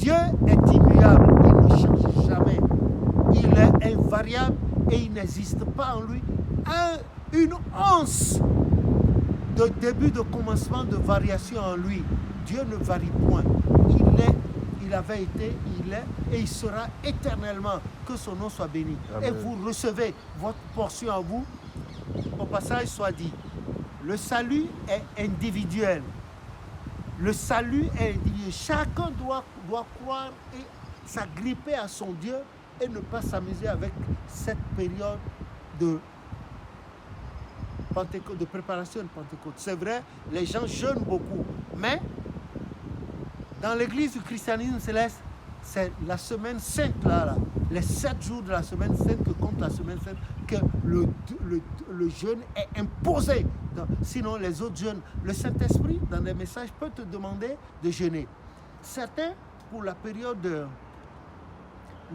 Dieu est immuable, il ne change jamais. Il est invariable et il n'existe pas en lui une once de début de commencement de variation en lui. Dieu ne varie point. Il est, il avait été, il est et il sera éternellement. Que son nom soit béni. Amen. Et vous recevez votre portion à vous. Au passage soit dit, le salut est individuel. Le salut est individuel. Chacun doit croire et s'agripper à son Dieu et ne pas s'amuser avec cette période de Pentecôte, de préparation de Pentecôte. C'est vrai, les gens jeûnent beaucoup, mais dans l'église du christianisme céleste, c'est la semaine sainte, là, les 7 jours de la semaine sainte que compte la semaine sainte, que le jeûne est imposé. Sinon, les autres jeûnes, le Saint-Esprit, dans les messages, peut te demander de jeûner. Certains, pour la période de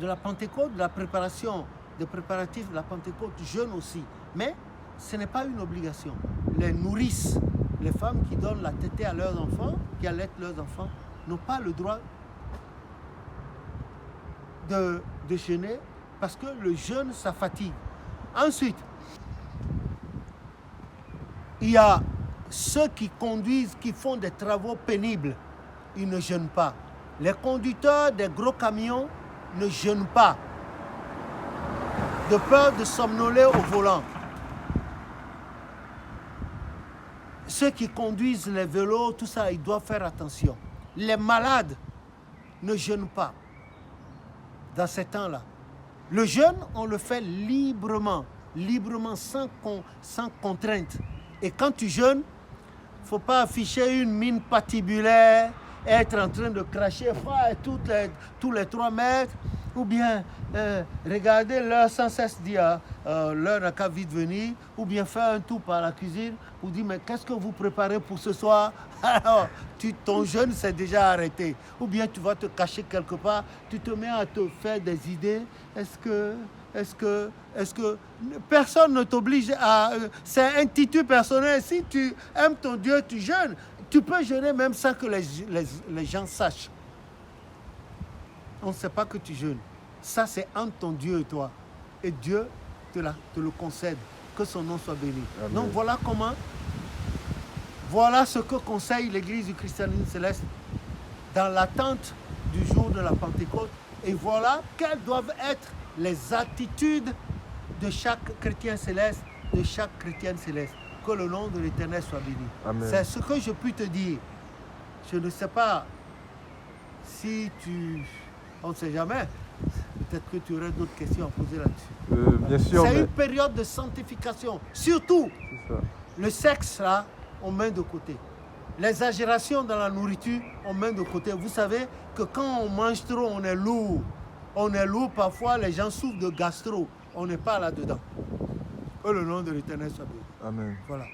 la Pentecôte, de la préparation, des préparatifs de la Pentecôte, jeûnent aussi. Mais ce n'est pas une obligation. Les nourrices, les femmes qui donnent la tétée à leurs enfants, qui allaitent leurs enfants, n'ont pas le droit de jeûner parce que le jeûne, ça fatigue. Ensuite, il y a ceux qui conduisent, qui font des travaux pénibles, ils ne jeûnent pas. Les conducteurs des gros camions ne jeûnent pas, de peur de somnoler au volant. Ceux qui conduisent les vélos, tout ça, ils doivent faire attention. Les malades ne jeûnent pas dans ces temps-là. Le jeûne, on le fait librement, sans contrainte. Et quand tu jeûnes, il ne faut pas afficher une mine patibulaire, être en train de cracher tous les 3 mètres, ou bien regarder l'heure sans cesse, dire l'heure n'a qu'à vite venir, ou bien faire un tour par la cuisine, ou dire mais qu'est-ce que vous préparez pour ce soir? Alors, ton jeûne s'est déjà arrêté. Ou bien tu vas te cacher quelque part, tu te mets à te faire des idées. Est-ce que personne ne t'oblige à... c'est un titre personnel. Si tu aimes ton Dieu, tu jeûnes. Tu peux jeûner même sans que les gens sachent. On ne sait pas que tu jeûnes. Ça, c'est entre ton Dieu et toi. Et Dieu te le concède. Que son nom soit béni. Amen. Donc voilà ce que conseille l'Église du christianisme céleste dans l'attente du jour de la Pentecôte. Et voilà quelles doivent être les attitudes de chaque chrétien céleste, de chaque chrétienne céleste. Que le nom de l'Éternel soit béni. Amen. C'est ce que je puis te dire. Je ne sais pas si tu... On ne sait jamais. Peut-être que tu aurais d'autres questions à poser là-dessus. Bien sûr. C'est une période de sanctification. Surtout, le sexe, là, on met de côté. L'exagération dans la nourriture, on met de côté. Vous savez que quand on mange trop, on est lourd. On est lourd, parfois les gens souffrent de gastro. On n'est pas là-dedans. Que le nom de l'Éternel soit béni. Amen. Voilà.